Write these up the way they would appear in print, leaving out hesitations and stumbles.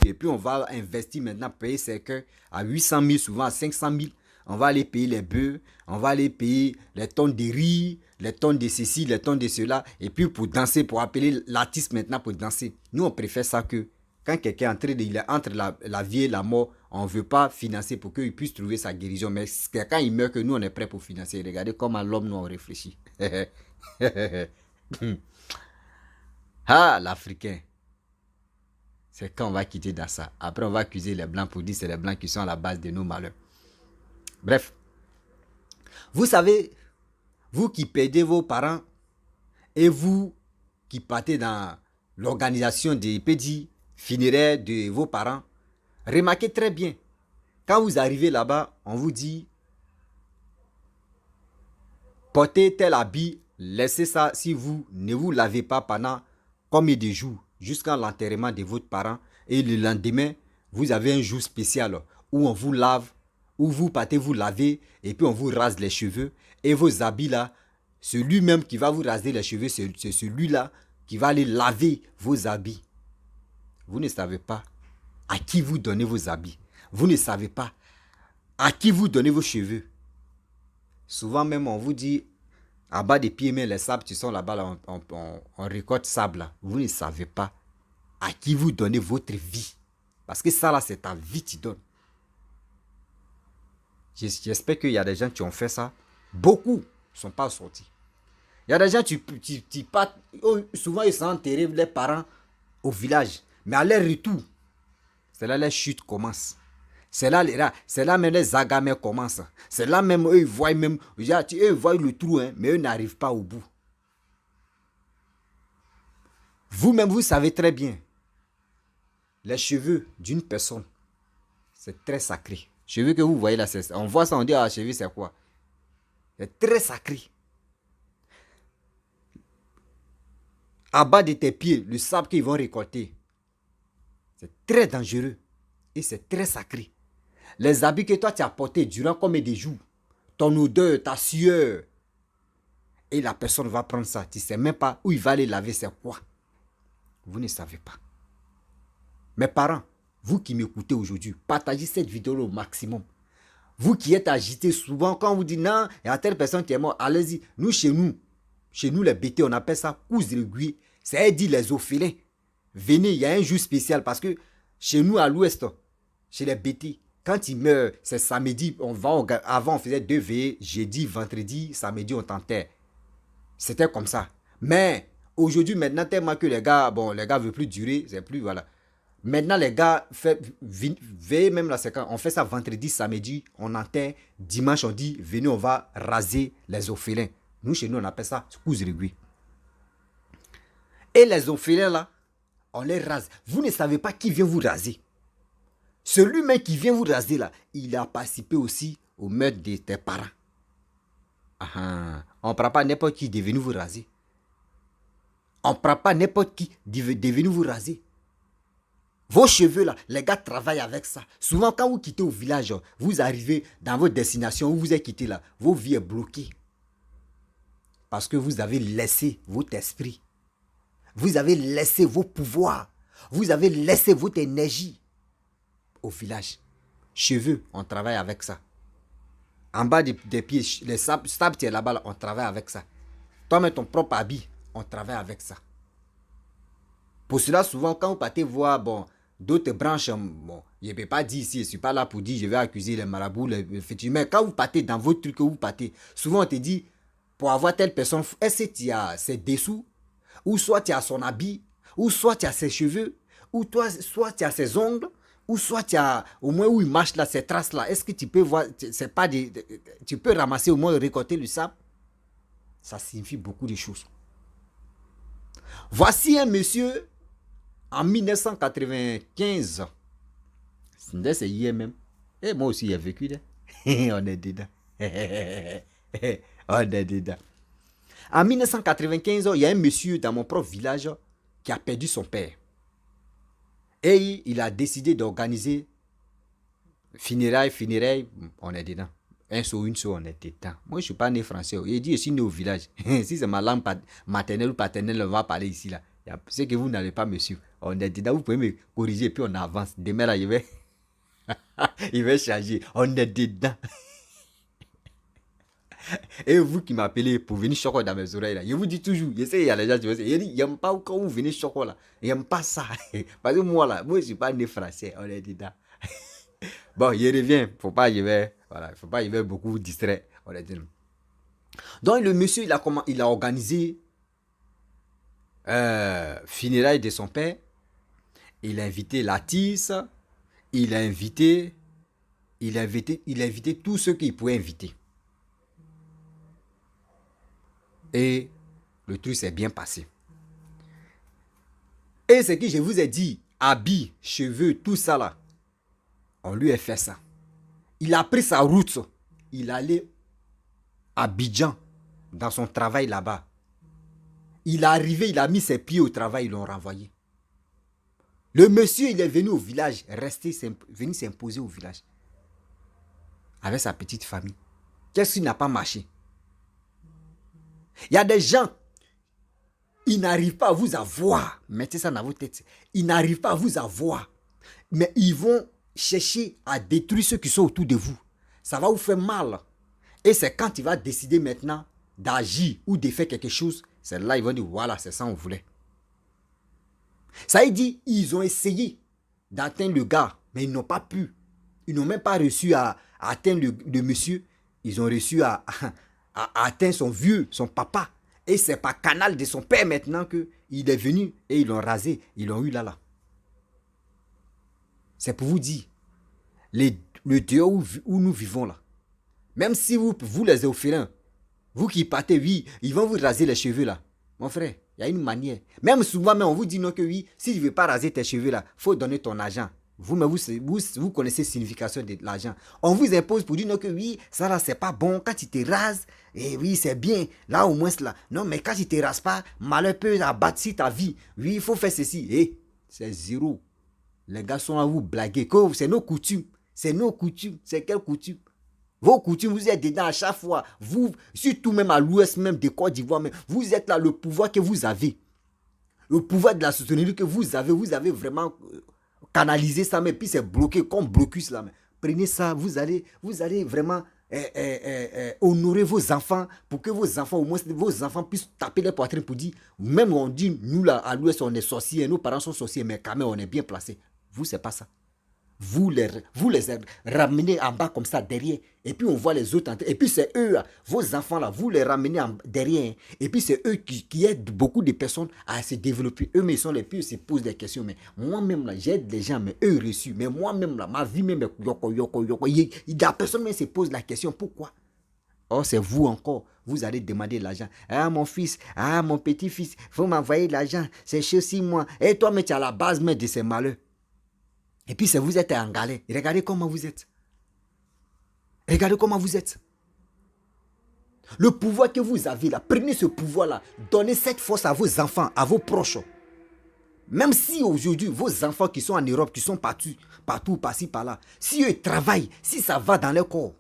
Et puis on va investir maintenant, payer ses cœurs à 800 000, souvent à 500 000. On va aller payer les bœufs, on va aller payer les tonnes de riz, les tonnes de ceci, les tonnes de cela. Et puis pour danser, pour appeler l'artiste maintenant pour danser. Nous, on préfère ça que quand quelqu'un est entre la vie et la mort, on ne veut pas financer pour qu'il puisse trouver sa guérison. Mais quand il meurt, que nous, on est prêt pour financer. Regardez comment l'homme, nous, on réfléchit. Ah, l'Africain. C'est quand on va quitter dans ça. Après, on va accuser les Blancs pour dire que c'est les Blancs qui sont à la base de nos malheurs. Bref. Vous savez, vous qui perdez vos parents et vous qui partez dans l'organisation des petits funéraires de vos parents, remarquez très bien. Quand vous arrivez là-bas, on vous dit portez tel habit, laissez ça si vous ne vous lavez pas pendant combien de jours jusqu'à l'enterrement de votre parent. Et le lendemain, vous avez un jour spécial où on vous lave, où vous partez vous laver et puis on vous rase les cheveux. Et vos habits là, celui même qui va vous raser les cheveux, c'est celui-là qui va aller laver vos habits. Vous ne savez pas à qui vous donnez vos habits. Vous ne savez pas à qui vous donnez vos cheveux. Souvent même, on vous dit, à bas des pieds, mais les sables, tu sens là-bas, là, on récolte sable. Là. Vous ne savez pas à qui vous donnez votre vie. Parce que ça, là, c'est ta vie que tu donnes. J'espère qu'il y a des gens qui ont fait ça. Beaucoup ne sont pas sortis. Il y a des gens qui partent, souvent ils sont enterrés, les parents, au village. Mais à leur retour, c'est là les chutes commencent. C'est là même les agamers commencent. C'est là même eux, ils voient même, eux voient le trou, hein, mais eux n'arrivent pas au bout. Vous-même, vous savez très bien, les cheveux d'une personne, c'est très sacré. Cheveux que vous voyez là, on voit ça, on dit, ah, cheveux, c'est quoi? C'est très sacré. À bas de tes pieds, le sable qu'ils vont récolter, c'est très dangereux et c'est très sacré. Les habits que toi tu as portés durant combien de jours, ton odeur, ta sueur, et la personne va prendre ça, tu ne sais même pas où il va aller laver, c'est quoi. Vous ne savez pas. Mes parents, vous qui m'écoutez aujourd'hui, partagez cette vidéo au maximum. Vous qui êtes agités souvent, quand on vous dit non, il y a telle personne qui est morte, allez-y. Nous, chez nous les bêtés, on appelle ça coups aiguilles. C'est dit les orphelins. Venez, il y a un jour spécial parce que chez nous à l'ouest, chez les bêtés, quand ils meurent, c'est samedi, avant on faisait 2 veillées, jeudi, vendredi, samedi on t'enterre. C'était comme ça. Mais aujourd'hui, maintenant, tellement que les gars ne veulent plus durer, c'est plus, voilà. Maintenant, les gars, veillez même là, c'est quand on fait ça vendredi, samedi, on enterre, dimanche, on dit, venez, on va raser les orphelins. Nous, chez nous, on appelle ça coups aiguilles. Et les orphelins là, on les rase. Vous ne savez pas qui vient vous raser. Celui-même qui vient vous raser là, il a participé aussi au meurtre de tes parents. On ne prend pas n'importe qui de venir vous raser. On ne prend pas n'importe qui de venir vous raser. Vos cheveux là, les gars travaillent avec ça. Souvent quand vous quittez au village, vous arrivez dans votre destination où vous êtes quitté là, vos vies sont bloquées. Parce que vous avez laissé votre esprit. Vous avez laissé vos pouvoirs. Vous avez laissé votre énergie au village. Cheveux, on travaille avec ça. En bas des pieds, les sables qui est là-bas, on travaille avec ça. Toi-même, ton propre habit, on travaille avec ça. Pour cela, souvent, quand vous partez voir d'autres branches, je ne peux pas dire ici, je ne suis pas là pour dire, je vais accuser les marabouts, mais quand vous partez dans votre truc que vous partez, souvent on te dit, pour avoir telle personne, est-ce que tu as ses dessous, ou soit tu as son habit, ou soit tu as ses cheveux, ou soit tu as ses ongles, ou soit tu as au moins où il marche là, ces traces là. Est-ce que tu peux voir, c'est pas tu peux ramasser au moins récolter le sable? Ça signifie beaucoup de choses. Voici un monsieur en 1995. C'est hier même. Et moi aussi j'ai vécu là. On est dedans. On est dedans. En 1995, il y a un monsieur dans mon propre village qui a perdu son père. Et il a décidé d'organiser funérailles, on est dedans. Un saut, une saut, on est dedans. Moi, je ne suis pas né français. Il dit, je suis né au village. Si c'est ma langue maternelle ou paternelle, on va parler ici, là. C'est que vous n'allez pas me suivre. On est dedans, vous pouvez me corriger, puis on avance. Demain, là, il va changer. On est dedans. Et vous qui m'appelez pour venir chocolat dans mes oreilles, là, je vous dis toujours, je sais, il y a les gens qui vont dire, il n'aime pas quand vous venez chocolat. Il n'aime pas ça. Parce que moi, là, moi, je ne suis pas né français. On est dedans. Bon, il revient. Voilà, il ne faut pas, il va beaucoup vous distraire. On est dedans. Donc, le monsieur, il a organisé funérailles de son père. Il a invité l'artiste. Il a invité tous ceux qu'il pouvait inviter. Et le truc s'est bien passé. Et ce que je vous ai dit, habits, cheveux, tout ça là, on lui a fait ça. Il a pris sa route. Il allait à Abidjan, dans son travail là-bas. Il est arrivé, il a mis ses pieds au travail, ils l'ont renvoyé. Le monsieur, il est venu au village, venu s'imposer au village. Avec sa petite famille. Qu'est-ce qui n'a pas marché? Il y a des gens, ils n'arrivent pas à vous avoir. Mettez ça dans vos têtes. Ils n'arrivent pas à vous avoir. Mais ils vont chercher à détruire ceux qui sont autour de vous. Ça va vous faire mal. Et c'est quand il va décider maintenant d'agir ou de faire quelque chose, c'est là ils vont dire, voilà, c'est ça qu'on voulait. Ça veut dire, ils ont essayé d'atteindre le gars, mais ils n'ont pas pu. Ils n'ont même pas réussi à atteindre le monsieur. Ils ont réussi à atteindre son vieux, son papa. Et c'est par canal de son père maintenant qu'il est venu et ils l'ont rasé. Ils l'ont eu là. C'est pour vous dire, le dehors où nous vivons là, même si vous les orphelins, vous qui partez, oui, ils vont vous raser les cheveux là. Mon frère, il y a une manière. Même souvent, on vous dit non que oui, si tu ne veux pas raser tes cheveux là, il faut donner ton argent. Vous connaissez la signification de l'argent. On vous impose pour dire non que oui, ça là, c'est pas bon. Quand tu te rases, et oui, c'est bien. Là, au moins, là. Non, mais quand tu ne te rases pas, malheur peut abattre sur ta vie. Oui, il faut faire ceci. Et c'est zéro. Les gars sont à vous blaguer. C'est nos coutumes. C'est nos coutumes. C'est quelle coutume? Vos coutumes, vous êtes dedans à chaque fois. Vous, surtout même à l'ouest même de Côte d'Ivoire, vous êtes là, le pouvoir que vous avez. Le pouvoir de la soutenir que vous avez vraiment canalisé ça, mais puis c'est bloqué comme blocus là. Prenez ça, vous allez vraiment honorer vos enfants pour que vos enfants, au moins vos enfants puissent taper les poitrines pour dire, même on dit, nous là à l'ouest on est sorciers, nos parents sont sorciers, mais quand même on est bien placés. Vous, c'est pas ça. Vous les ramenez en bas comme ça derrière. Et puis on voit les autres entrer. Et puis c'est eux, vos enfants là, vous les ramenez derrière. Et puis c'est eux qui aident beaucoup de personnes à se développer. Eux, mais ils sont les plus, ils se posent des questions. Mais moi-même là, j'aide les gens, mais eux reçus. Mais moi-même là, ma vie même est yoko. La personne même se pose la question, pourquoi? Oh, c'est vous encore. Vous allez demander de l'argent. Ah, mon fils, ah, mon petit-fils, vous m'envoyez de l'argent. C'est chez 6 mois. Et toi, mais tu es à la base même de ces malheurs. Et puis, c'est vous êtes en galère. Regardez comment vous êtes. Regardez comment vous êtes. Le pouvoir que vous avez là, prenez ce pouvoir-là. Donnez cette force à vos enfants, à vos proches. Même si aujourd'hui, vos enfants qui sont en Europe, qui sont partout, par-ci, par-là, si eux travaillent, si ça va dans leur corps,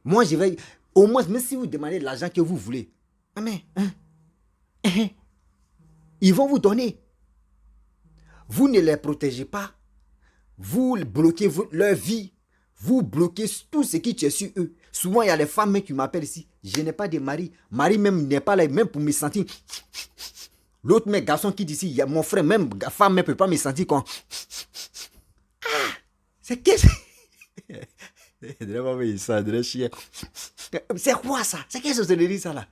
moi, je vais, au moins, même si vous demandez l'argent que vous voulez, mais, ils vont vous donner. Vous ne les protégez pas. Vous bloquez leur vie. Vous bloquez tout ce qui est sur eux. Souvent, il y a les femmes qui m'appellent ici. Je n'ai pas de mari. Mari même n'est pas là, même pour me sentir. L'autre mec, garçon qui dit ici, il y a mon frère, même femme ne peut pas me sentir comme. Ah, c'est qu'est-ce c'est quoi ça? C'est qu'est-ce que c'est de ça là?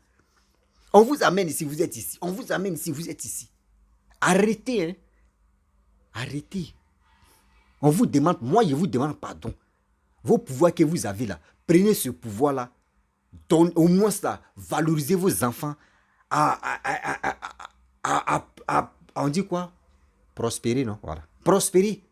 On vous amène ici, vous êtes ici. On vous amène ici, vous êtes ici. Arrêtez, hein. Arrêtez. On vous demande, moi je vous demande pardon. Vos pouvoirs que vous avez là, prenez ce pouvoir-là. Au moins ça, valorisez vos enfants. On dit quoi? Prospérer, non? Voilà. Prospérer.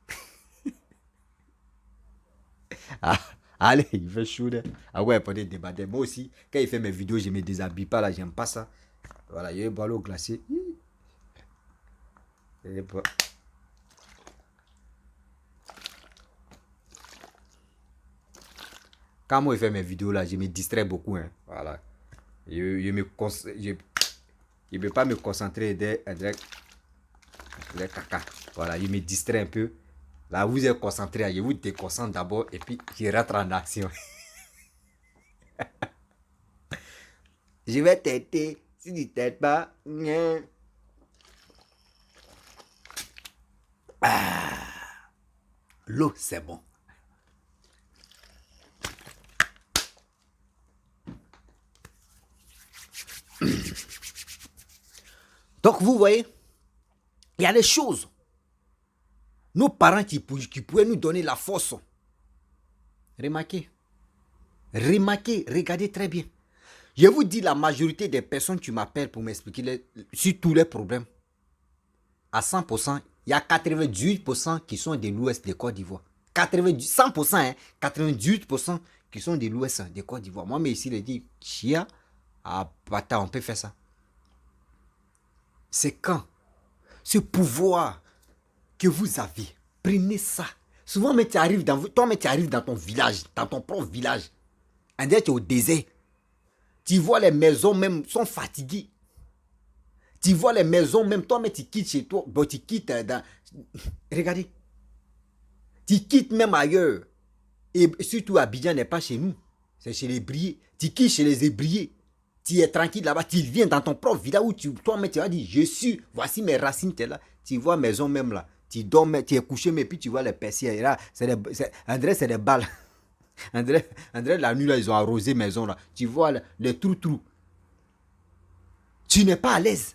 Allez, il fait chaud. Ah ouais, pendant débattre. Moi aussi, quand il fait mes vidéos, je ne me déshabille pas là, j'aime pas ça. Voilà, il y a un ballon glacé. Quand moi je fais mes vidéos là, je me distrais beaucoup. Hein. Voilà. Je me conseille. Il ne peut pas me concentrer des caca. Voilà, il me distrait un peu. Là, vous êtes concentré, je vous déconcentre d'abord et puis je rentre en action. Je vais t'aider. Si tu t'aides pas, l'eau, c'est bon. Donc, vous voyez, il y a des choses. Nos parents qui pouvaient nous donner la force. Remarquez. Remarquez, regardez très bien. Je vous dis, la majorité des personnes qui m'appellent pour m'expliquer sur tous les problèmes, à 100%, il y a 98% qui sont de l'ouest de Côte d'Ivoire. 100%, hein, 98% qui sont de l'ouest de Côte d'Ivoire. Moi, mais ici, il dit, chia, ah, bata, on peut faire ça. C'est quand ce pouvoir que vous avez, prenez ça. Souvent, mais tu arrives dans ton village, dans ton propre village. On dirait que tu es au désert. Tu vois les maisons même sont fatiguées. Tu vois les maisons même, toi, mais tu quittes chez toi. Bon, tu quittes dans... Regardez. Tu quittes même ailleurs. Et surtout, Abidjan n'est pas chez nous. C'est chez les Briés. Tu quittes chez les Ébriés. Tu es tranquille là-bas. Tu viens dans ton propre village où toi, mais tu vas dire, je suis, voici mes racines, tu es là. Tu vois maison même là. Tu dors, tu es couché, mais puis tu vois les persiennes. Là, André, c'est des balles. André, la nuit, là, ils ont arrosé maison, là. Tu vois les trous. Tu n'es pas à l'aise.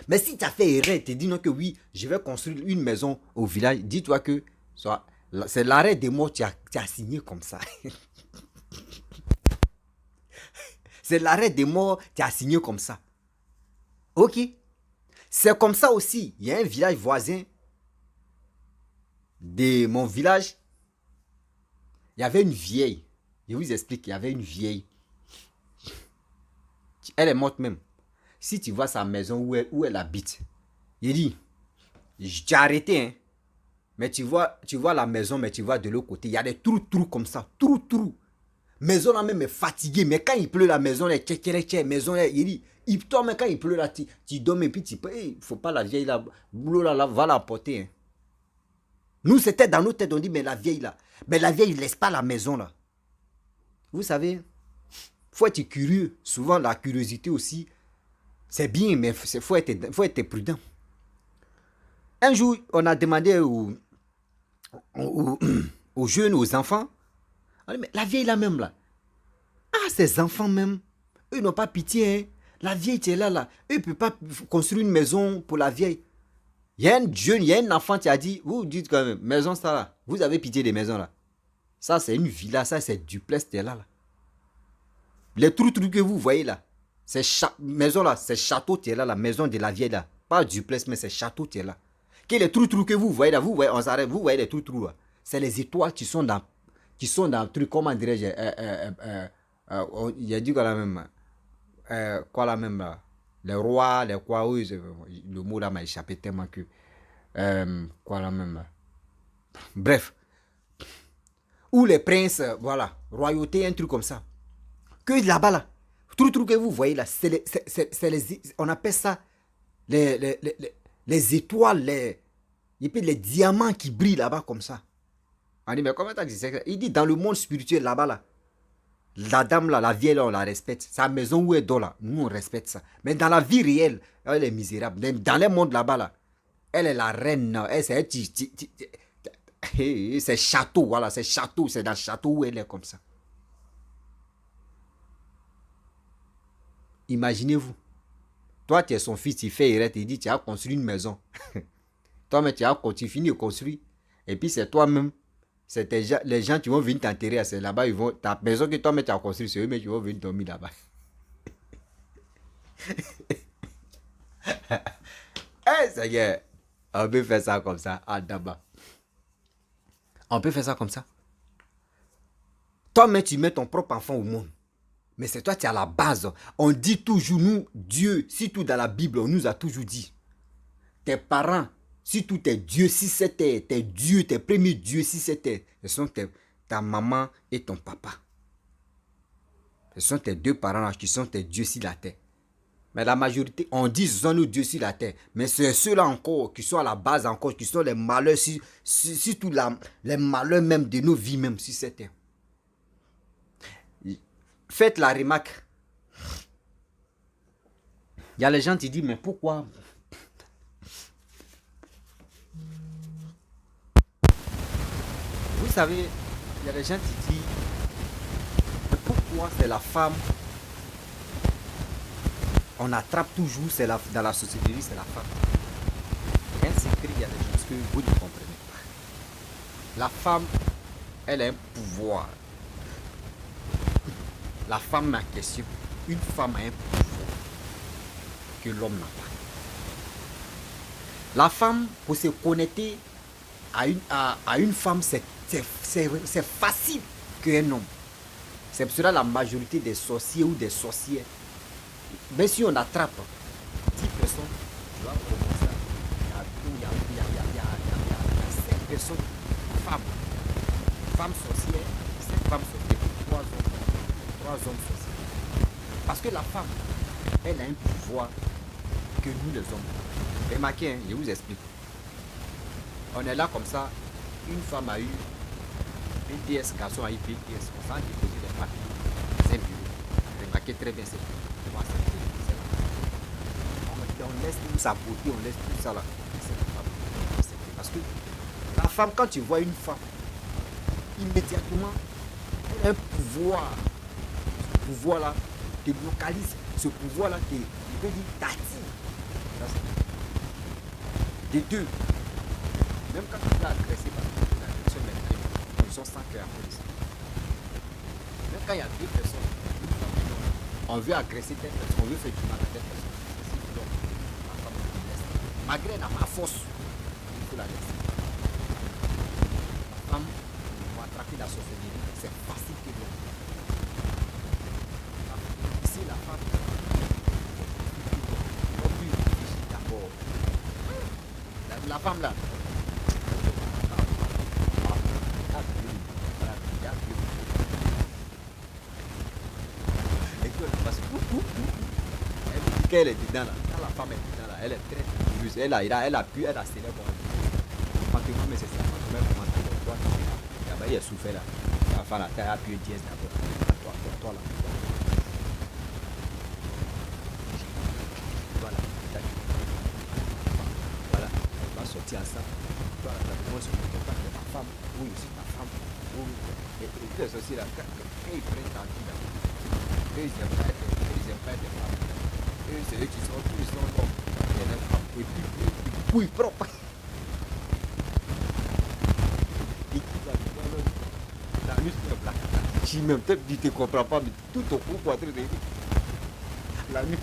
Mais si tu as fait erreur, tu te dis non que oui, je vais construire une maison au village, dis-toi que c'est l'arrêt des morts, tu as signé comme ça. C'est l'arrêt des morts, tu as signé comme ça. Ok. C'est comme ça aussi. Il y a un village voisin de mon village. Il y avait une vieille. Je vous explique, il y avait une vieille. Elle est morte même. Si tu vois sa maison où elle habite, il dit, j'ai arrêté, hein. Mais tu vois la maison, mais tu vois de l'autre côté, il y a des trous comme ça. Trous. Maison là même est fatiguée, mais quand il pleut, la maison est maison là, il dit, toi, mais quand il pleut là, tu dors et puis tu peux, il faut pas la vieille là, boulot là, va la porter. Hein. Nous, c'était dans nos têtes, on dit, mais la vieille là, laisse pas la maison là. Vous savez, faut être curieux. Souvent, la curiosité aussi, c'est bien, mais faut être prudent. Un jour, on a demandé aux jeunes, aux enfants, mais la vieille là même là, ces enfants même, eux n'ont pas pitié, hein. La vieille qui est là, eux ne peuvent pas construire une maison pour la vieille. Il y a un jeune, il y a un enfant qui a dit, vous dites quand même, maison ça là, vous avez pitié des maisons là. Ça c'est une villa, ça c'est duplex qui est là. Les trous que vous voyez là, c'est maison là, c'est château qui est là, la maison de la vieille là. Pas duplex, mais c'est château qui est là. Que les trous que vous voyez là, vous voyez, on s'arrête, vous voyez les trous là. C'est les étoiles qui sont dans le truc, comment dirais-je, il a dit quoi la même, quoi la même là, les rois, les quoi, oui, le mot là m'a échappé tellement que, quoi la même là. Bref, ou les princes, voilà, royauté, un truc comme ça. Que là-bas là, trou que vous voyez là, on appelle ça les étoiles, et puis les diamants qui brillent là-bas comme ça. On dit, mais comment t'as dit ça? Il dit, dans le monde spirituel là-bas là, la dame là, la vieille là, on la respecte. Sa maison où elle dort là, nous on respecte ça. Mais dans la vie réelle, elle est misérable. Dans le monde là-bas là, elle est la reine. Elle, c'est château, voilà, c'est château. C'est dans le château où elle est comme ça. Imaginez-vous. Toi, tu es son fils, tu fais erreur, tu dis, tu as construit une maison. Toi, mais tu finis de construire. Et puis c'est toi-même. C'est les gens qui vont venir t'enterrer, c'est là-bas, ils vont. Ta maison que toi, mais tu as construit, c'est eux, mais qui vont venir dormir là-bas. Eh, Seigneur, on peut faire ça comme ça, à Daba. On peut faire ça comme ça. Toi, mais tu mets ton propre enfant au monde. Mais c'est toi qui es à la base. On dit toujours, nous, Dieu, surtout dans la Bible, on nous a toujours dit, tes parents, surtout tes dieux, si c'était tes dieux, tes premiers dieux, si c'était, ce sont ta maman et ton papa. Ce sont tes deux parents là qui sont tes dieux sur la terre. Mais la majorité, on dit zone Dieu sur la terre. Mais c'est ceux-là encore qui sont à la base encore, qui sont les malheurs, surtout les malheurs même de nos vies même sur cette terre. Faites la remarque. Il y a les gens qui disent, mais pourquoi? Vous savez, il y a des gens qui disent, mais pourquoi c'est la femme? On attrape toujours, dans la société, c'est la femme. Il y a un secret, il y a des choses que vous ne comprenez pas. La femme, elle a un pouvoir. La femme en question, une femme a un pouvoir que l'homme n'a pas. La femme, pour se connecter à une femme, c'est facile qu'un homme. C'est pour cela la majorité des sorciers ou des sorcières, même si on attrape 10 personnes, tu vas commencer il y a 5 personnes, femmes sorcières, 5 femmes sorcières, 3 hommes sorciers. Parce que la femme, elle a un pouvoir que nous les hommes. Remarquez, je vous explique. On est là comme ça, une femme a eu, une DS, garçon a eu une DS, on s'en déposé les papiers, c'est un bureau. Remarquez très bien, c'est on laisse tout sa beauté, on laisse tout ça là. C'est la femme. Parce que la femme, quand tu vois une femme, immédiatement, elle a un pouvoir. Ce pouvoir-là te localise. Ce pouvoir-là te t'attire. Des deux. Même quand tu es agressé par l'agression maintenant, ils sont sans cœur après ça. Même quand il y a 2 personnes, on veut agresser telle personne, on veut faire du mal à telle personne. Malgré la force, il faut la laisser. La femme, pour attraper la sorcellerie, c'est facile que l'homme. Ici, la femme, d'abord. La femme là. Parce que elle dit qu'elle est dedans là. Quand la femme est dedans là, elle est très curieuse. Elle a pu, elle a célèbre. Fantôme, mais c'est ça. Fantôme commence à dire, toi, là-bas, il a souffert là. La femme, elle a pu dire d'abord. Toi là. Voilà. Voilà. On va sortir à ça. Toi là, t'as besoin de contact de ta femme. Oui, c'est ta femme. Oui. Et puis les aussi là, quand ils prennent ta vie là, eux, ils n'aiment pas être femmes. Eux, c'est eux qui sont tous, ils sont hommes. Et puis, couille propre. Et qui va la nuit, c'est un black. Si même peut-être tu ne comprends pas, mais tout ton corps pour être réveillé. La nuit,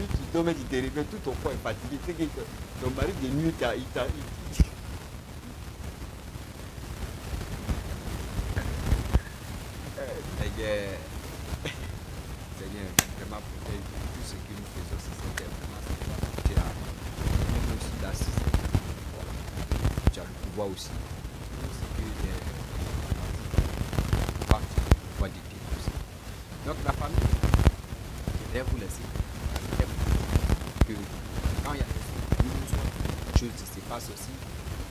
tu dors et tu te réveilles, tout ton corps est fatigué. Tu sais que ton mari de nuit, il t'a. Seigneur, vraiment protège tout ce que nous faisons, c'est vraiment tu as aussi l'assistance. Voilà. Tu as le pouvoir aussi. C'est que pouvoir de Dieu aussi. Donc la famille, je vais vous laisser. Que quand il y a des choses qui se passent aussi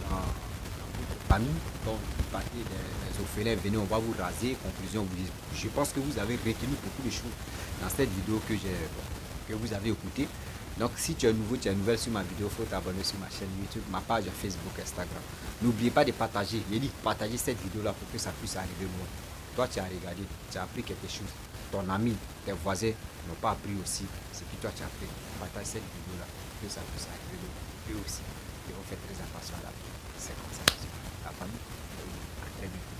dans votre famille, donc vous partez des orphelins, venez, on va vous raser. Conclusion, je pense que vous avez retenu beaucoup de choses dans cette vidéo que vous avez écoutée. Donc si tu es nouveau, tu es nouvelle sur ma vidéo, il faut t'abonner sur ma chaîne YouTube, ma page Facebook, Instagram. N'oubliez pas de partager. Je dis partager cette vidéo là pour que ça puisse arriver moi. Toi tu as regardé, tu as appris quelque chose. Ton ami, tes voisins n'ont pas appris aussi ce que toi tu as appris. Partage cette vidéo là pour que ça puisse arriver eux aussi. Ils vont faire très attention à la vie. C'est comme ça. La famille, à très vite.